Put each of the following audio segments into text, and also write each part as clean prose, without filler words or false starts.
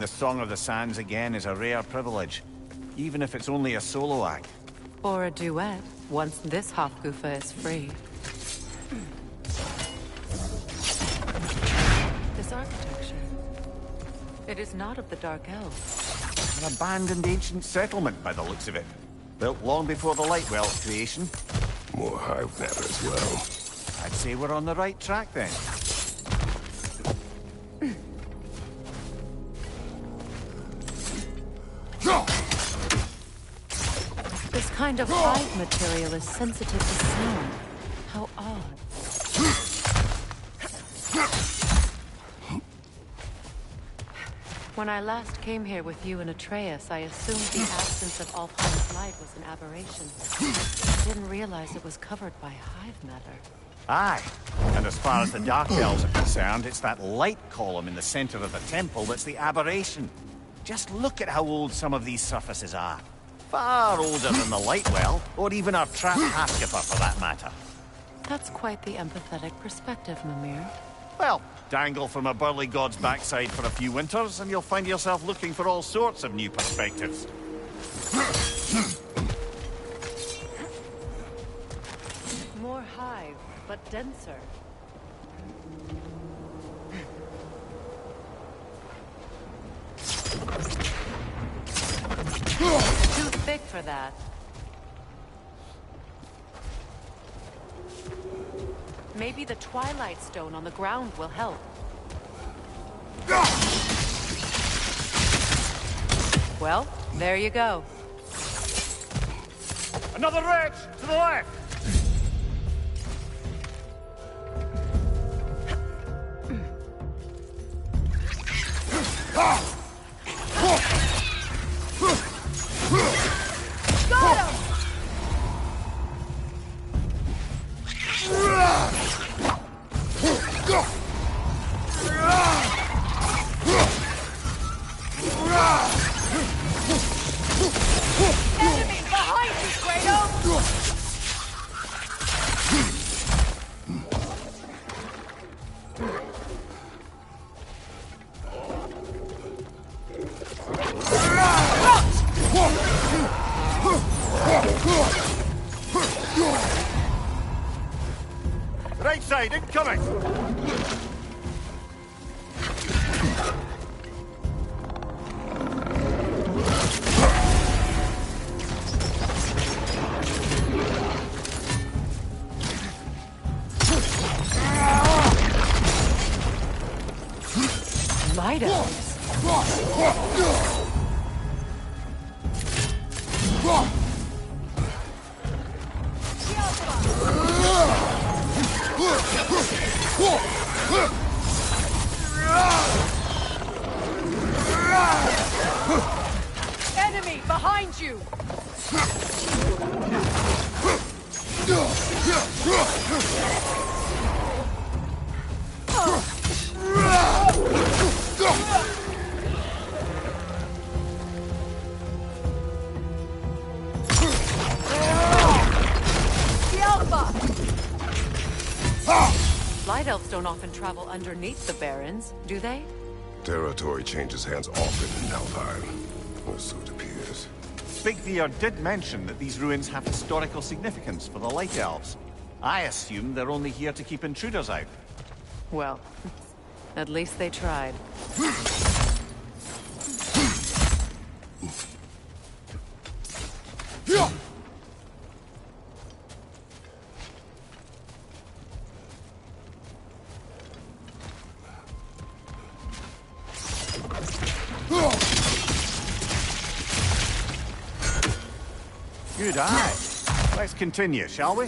The Song of the Sands again is a rare privilege, even if it's only a solo act. Or a duet, once this Hofgufa is free. This architecture, it is not of the Dark Elves. An abandoned ancient settlement by the looks of it. Built long before the Lightwell's creation. More hive matter as well. I'd say we're on the right track then. This kind of hive material is sensitive to sound. How odd. When I last came here with you and Atreus, I assumed the absence of Alfheim's light was an aberration. I didn't realize it was covered by hive matter. Aye. And as far as the Dark Elves are concerned, it's that light column in the center of the temple that's the aberration. Just look at how old some of these surfaces are. Far older than the Lightwell, or even our trapped Haskipper for that matter. That's quite the empathetic perspective, Mimir. Well, dangle from a burly god's backside for a few winters, and you'll find yourself looking for all sorts of new perspectives. More hive, but denser. Too thick for that. Maybe the Twilight Stone on the ground will help. Well, there you go. Another ridge! To the left! Got him! Enemy behind you, Kratos! Right side, incoming! Light elves. Enemy behind you! Light elves don't often travel underneath the barrens, do they? Territory changes hands often in Alfheim. Or so it appears. Bigbeard did mention that these ruins have historical significance for the Light Elves. I assume they're only here to keep intruders out. Well, at least they tried. Good eye. Let's continue, shall we?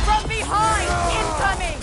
From behind! Incoming!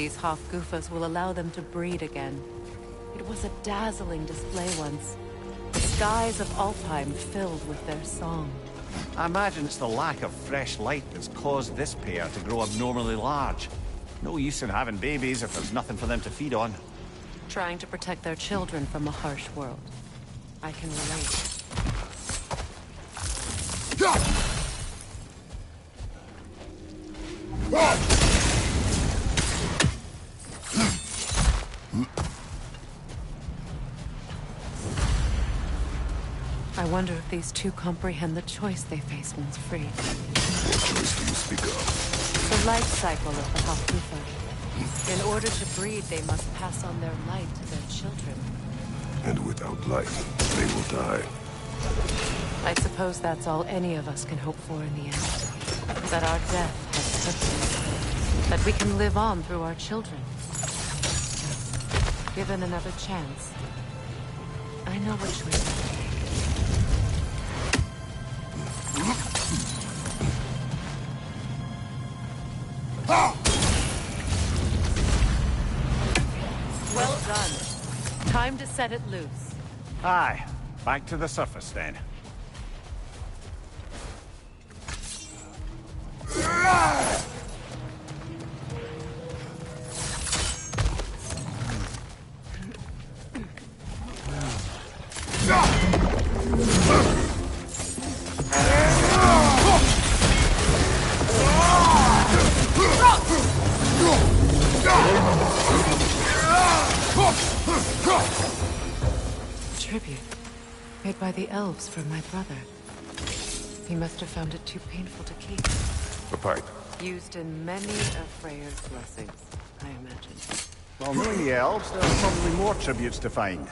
these half-goofas will allow them to breed again. It was a dazzling display once. The skies of Alfheim filled with their song. I imagine it's the lack of fresh light that's caused this pair to grow abnormally large. No use in having babies if there's nothing for them to feed on. Trying to protect their children from a harsh world. I can relate. I wonder if these two comprehend the choice they face once freed. What choice do you speak of? The life cycle of the Halfgufa. In order to breed, they must pass on their light to their children. And without light, they will die. I suppose that's all any of us can hope for in the end. That our death has purpose. That we can live on through our children. Given another chance, I know which way to take. Well done. Time to set it loose. Aye. Back to the surface then. Tribute. Made by the elves for my brother. He must have found it too painful to keep. A pipe. Used in many of Freyr's blessings, I imagine. Well, knowing the elves, there's probably more tributes to find.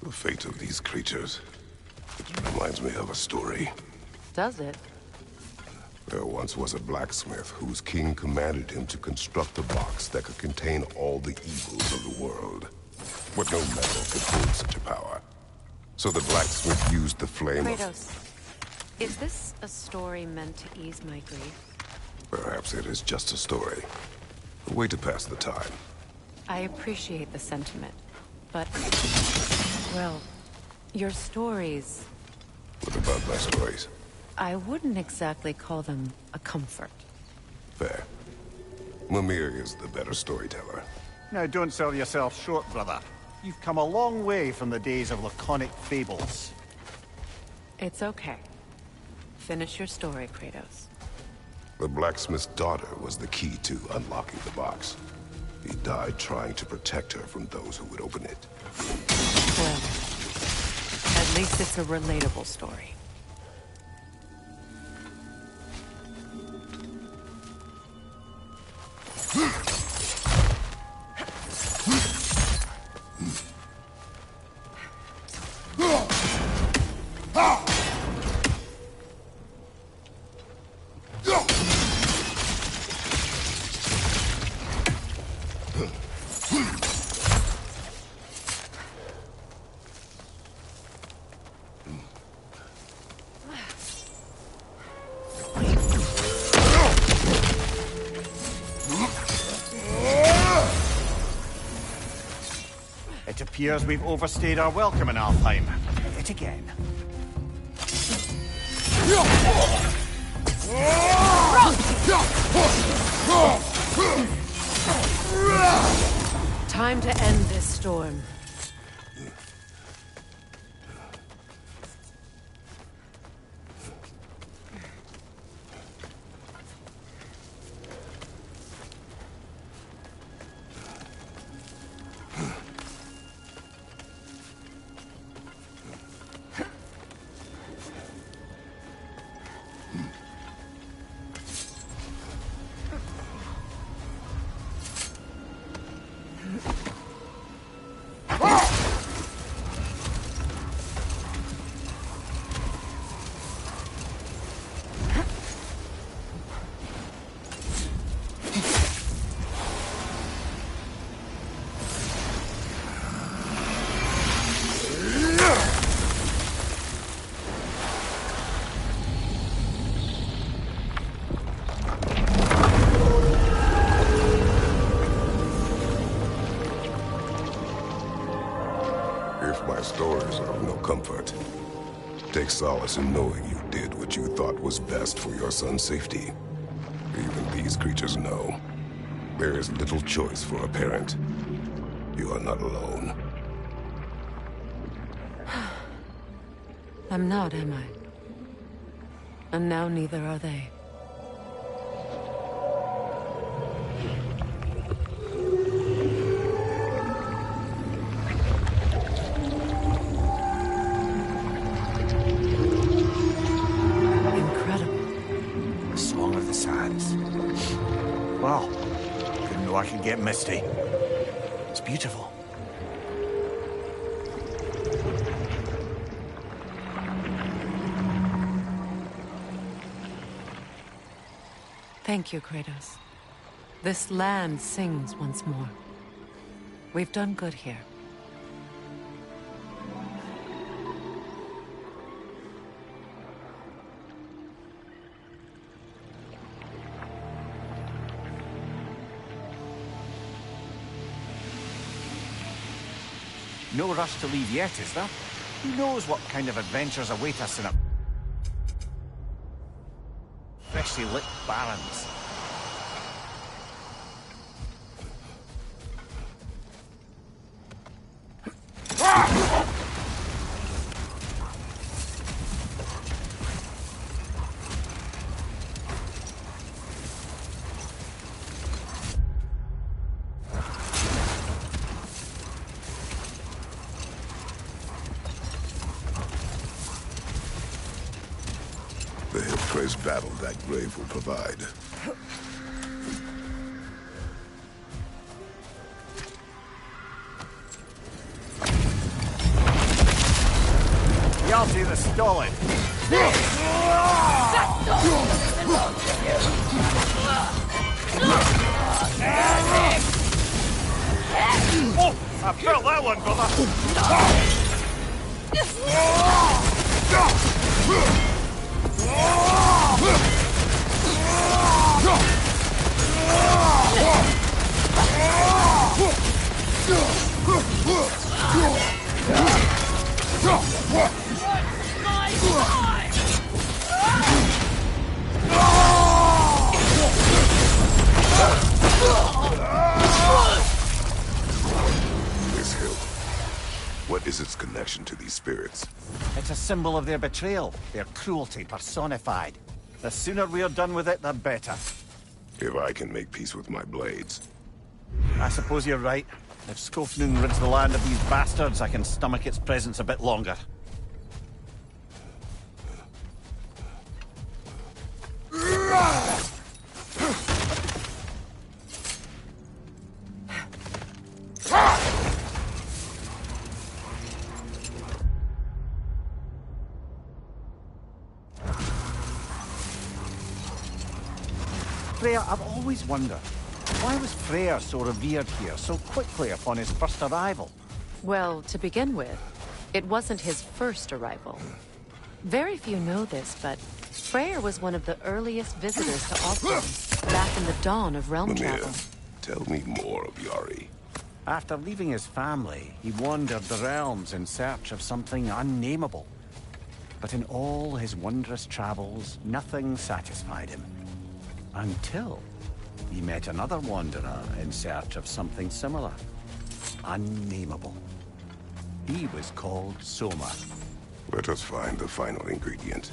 The fate of these creatures. It reminds me of a story. Does it? There once was a blacksmith whose king commanded him to construct a box that could contain all the evils of the world. But no metal could hold such a power. So the blacksmith used the flame of... Kratos, is this a story meant to ease my grief? Perhaps it is just a story. A way to pass the time. I appreciate the sentiment, but... well, your stories... What about my stories? I wouldn't exactly call them a comfort. Fair. Mimir is the better storyteller. Now, don't sell yourself short, brother. You've come a long way from the days of laconic fables. It's okay. Finish your story, Kratos. The blacksmith's daughter was the key to unlocking the box. He died trying to protect her from those who would open it. Well, at least it's a relatable story. It appears we've overstayed our welcome in Alfheim. Yet again. Time to end this storm. If my stories are of no comfort, take solace in knowing you did what you thought was best for your son's safety. Even these creatures know. There is little choice for a parent. You are not alone. I'm not, am I? And now neither are they. Wow, didn't know I could get misty. It's beautiful. Thank you, Kratos. This land sings once more. We've done good here. No rush to leave yet, is there? Who knows what kind of adventures await us in a freshly lit barrens? The hill-trace battle that grave will provide. Y'all see the stolid. Oh, I felt that one, brother. This hill. What is its connection to these spirits? It's a symbol of their betrayal, their cruelty personified. The sooner we're done with it, the better. If I can make peace with my blades. I suppose you're right. If Skofnung rids the land of these bastards, I can stomach its presence a bit longer. Freya, I've always wondered, why was Freyr so revered here so quickly upon his first arrival? Well, to begin with, it wasn't his first arrival. Very few know this, but Freyr was one of the earliest visitors to Alfheim, back in the dawn of realm travel. Mimir, tell me more of Yari. After leaving his family, he wandered the realms in search of something unnameable. But in all his wondrous travels, nothing satisfied him. Until he met another wanderer in search of something similar. unnameable. He was called Soma. Let us find the final ingredient.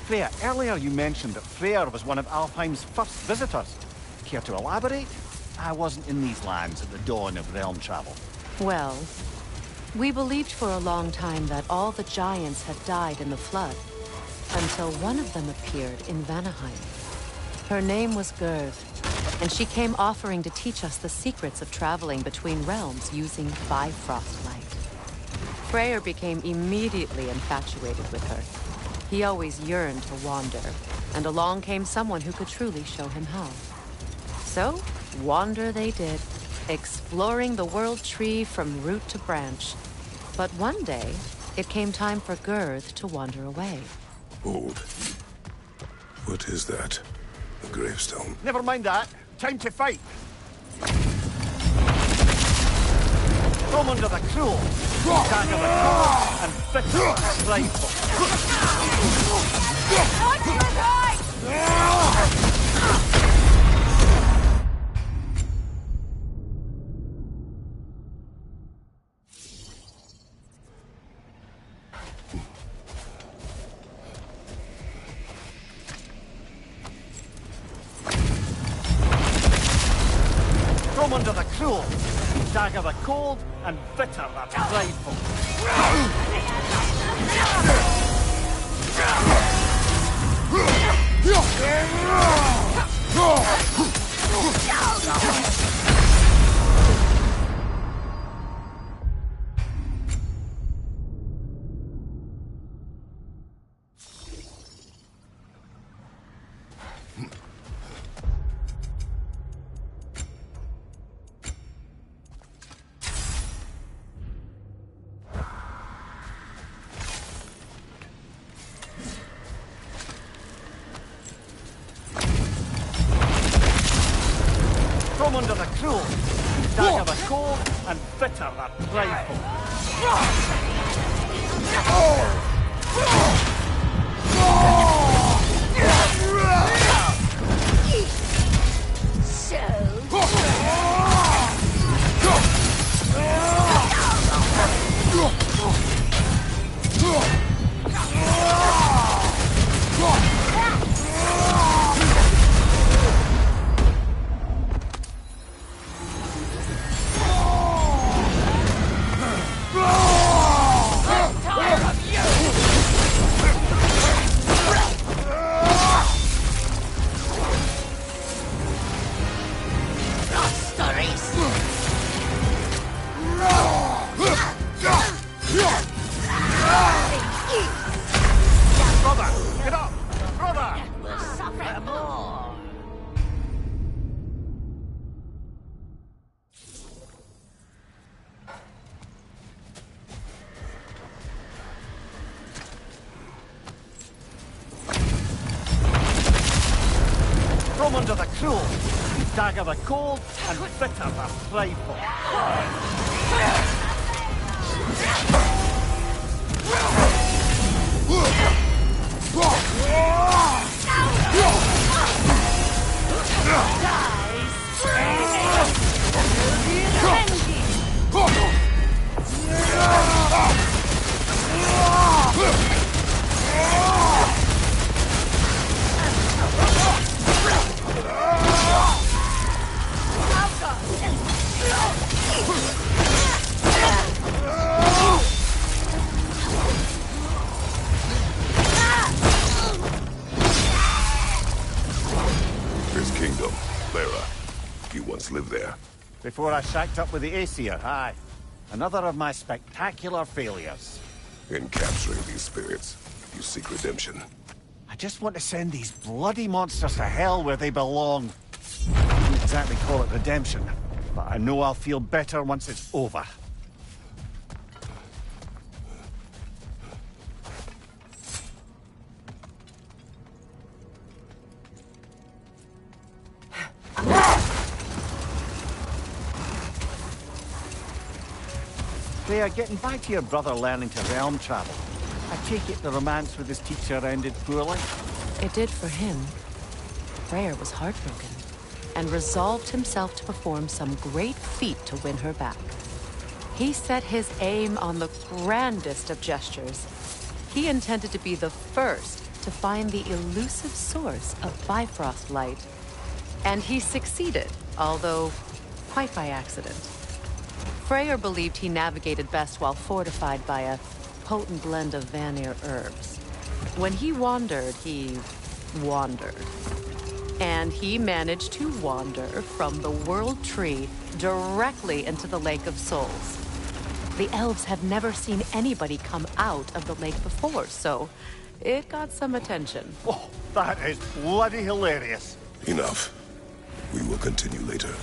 Freya, earlier you mentioned that Freyr was one of Alfheim's first visitors. Care to elaborate? I wasn't in these lands at the dawn of realm travel. Well, we believed for a long time that all the giants had died in the flood, until one of them appeared in Vanaheim. Her name was Gerd, and she came offering to teach us the secrets of traveling between realms using Bifrost light. Freyr became immediately infatuated with her. He always yearned to wander, and along came someone who could truly show him how. So, wander they did, exploring the world tree from root to branch. But one day, it came time for Girth to wander away. Hold. What is that? A gravestone? Never mind that. Time to fight. Come under the cruel, tag of the core, and fit the rifle. On your right! From under the cruel, dagger the cold, and bitter the prideful. From under the cruel, dagger the cold, and bitter the prideful. Stagger the cold and bitter the prideful. His kingdom, Lara. You once lived there. Before I shacked up with the Aesir, aye. Another of my spectacular failures. In capturing these spirits, you seek redemption. I just want to send these bloody monsters to hell where they belong. I wouldn't exactly call it redemption, but I know I'll feel better once it's over. Freya, getting back to your brother learning to realm travel. I take it the romance with his teacher ended poorly? It did for him. Freyr was heartbroken and resolved himself to perform some great feat to win her back. He set his aim on the grandest of gestures. He intended to be the first to find the elusive source of Bifrost light. And he succeeded, although quite by accident. Freyr believed he navigated best while fortified by a potent blend of Vanir herbs. When he wandered, he wandered. And he managed to wander from the World Tree directly into the Lake of Souls. The elves have never seen anybody come out of the lake before, so it got some attention. Oh, that is bloody hilarious. Enough. We will continue later.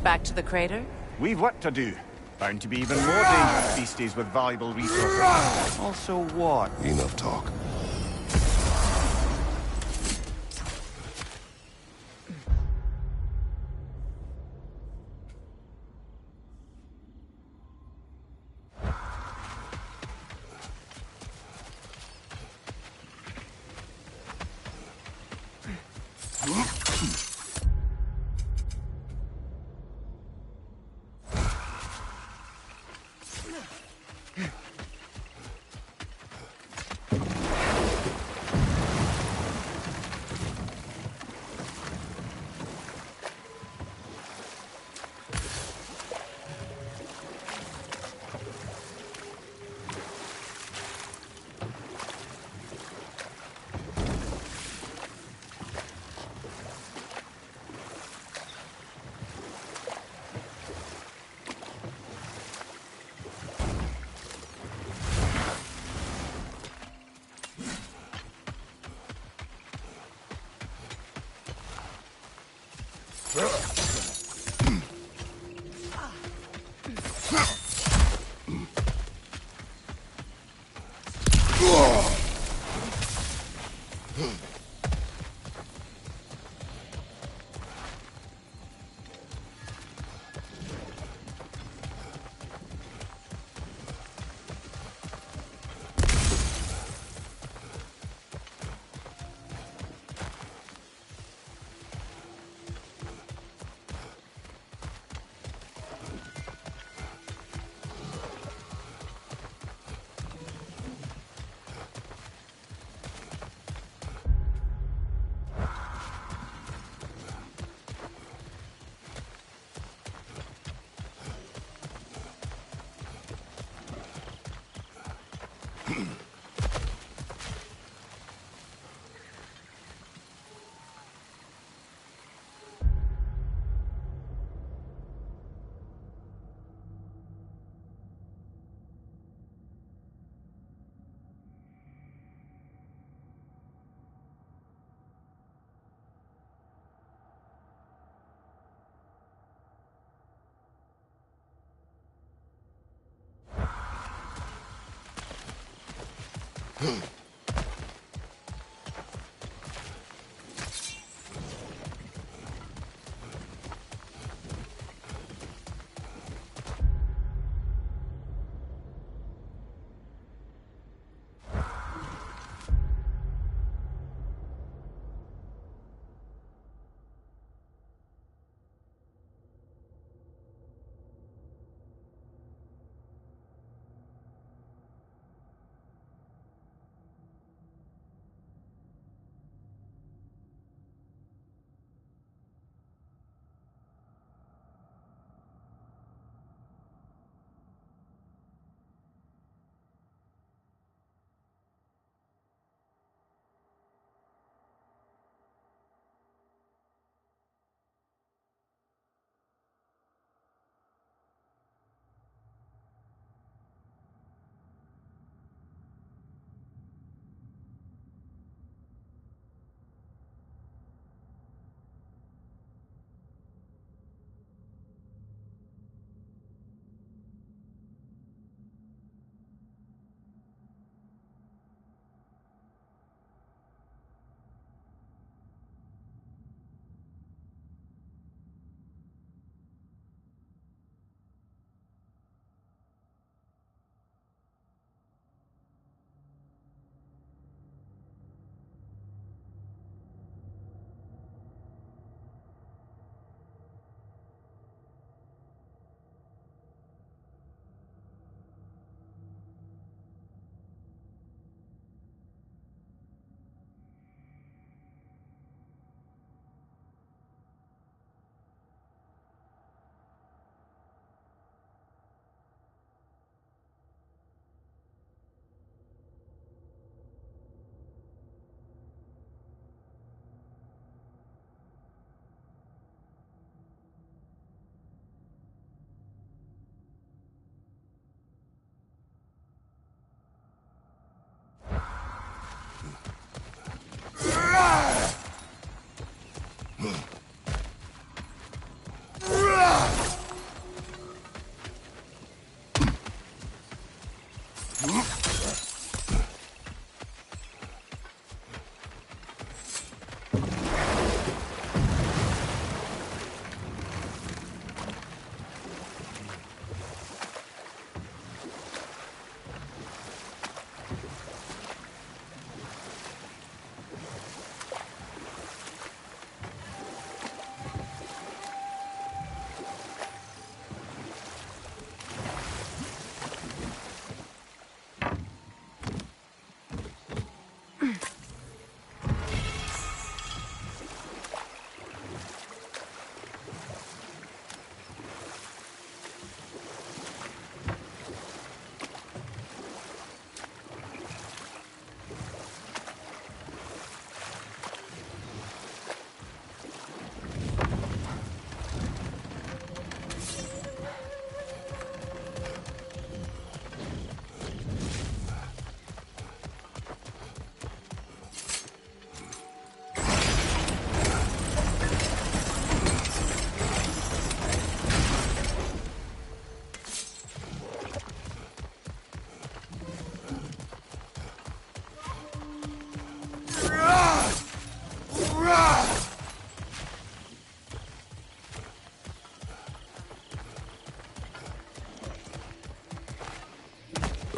Back to the crater? We've work to do. Bound to be even more dangerous beasties with valuable resources. Also what? Enough talk.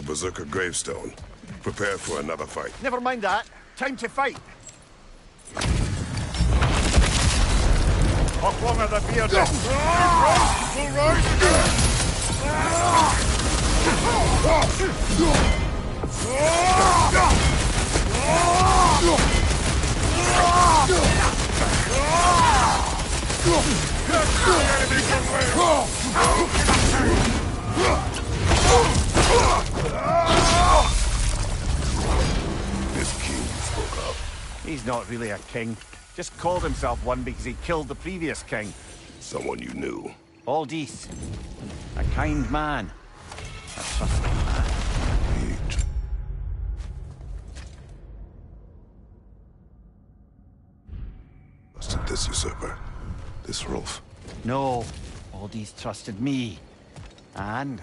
Berserker gravestone. Prepare for another fight. Never mind that. Time to fight. Off one of the beard. We'll rise again. This king spoke up. He's not really a king. Just called himself one because he killed the previous king. Someone you knew. Aldith. A kind man. A trusted man. Trusted this usurper. This Rolf. No. Aldith trusted me. And,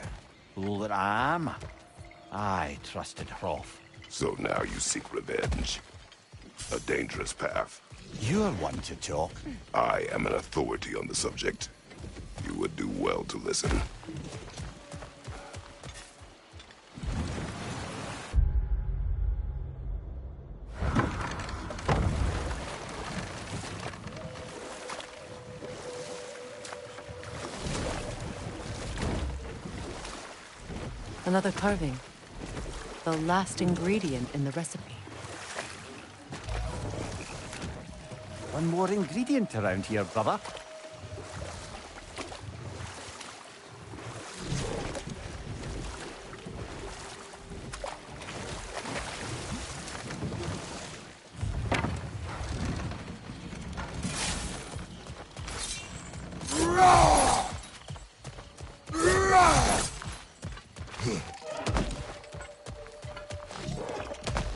fool that I am, I trusted Hrolf. So now you seek revenge. A dangerous path. You're one to talk. I am an authority on the subject. You would do well to listen. Another carving. The last ingredient in the recipe. One more ingredient around here, brother.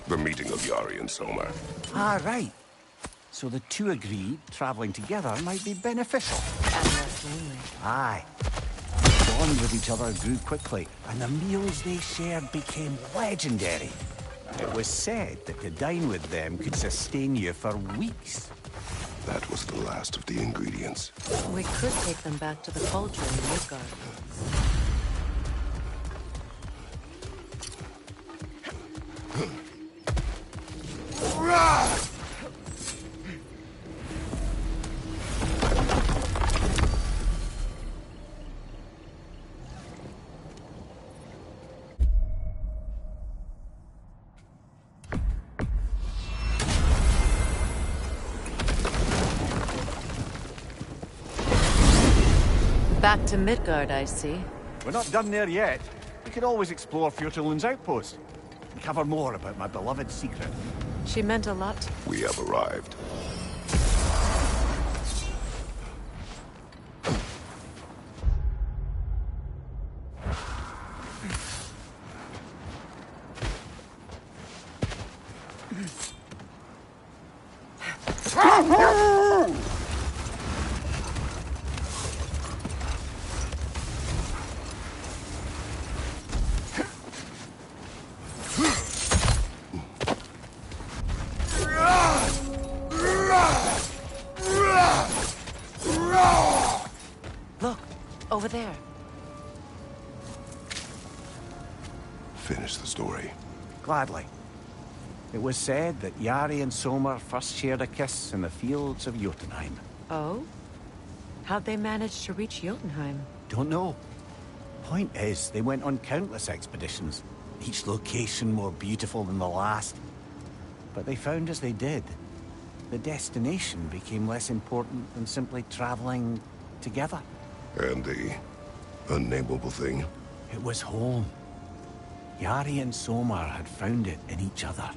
The meeting of Yari and Soma. Ah, right. So the two agreed traveling together might be beneficial. And less lonely. Aye. The bond with each other grew quickly, and the meals they shared became legendary. It was said that to dine with them could sustain you for weeks. That was the last of the ingredients. We could take them back to the cauldron in Midgard. Back to Midgard, I see. We're not done there yet. We could always explore Fjortulund's outpost and cover more about my beloved secret. She meant a lot. We have arrived. Look, over there. Finish the story. Gladly. It was said that Yari and Soma first shared a kiss in the fields of Jotunheim. Oh? How'd they manage to reach Jotunheim? Don't know. Point is, they went on countless expeditions, each location more beautiful than the last. But they found as they did, the destination became less important than simply traveling together. And the unnameable thing? It was home. Yari and Soma had found it in each other.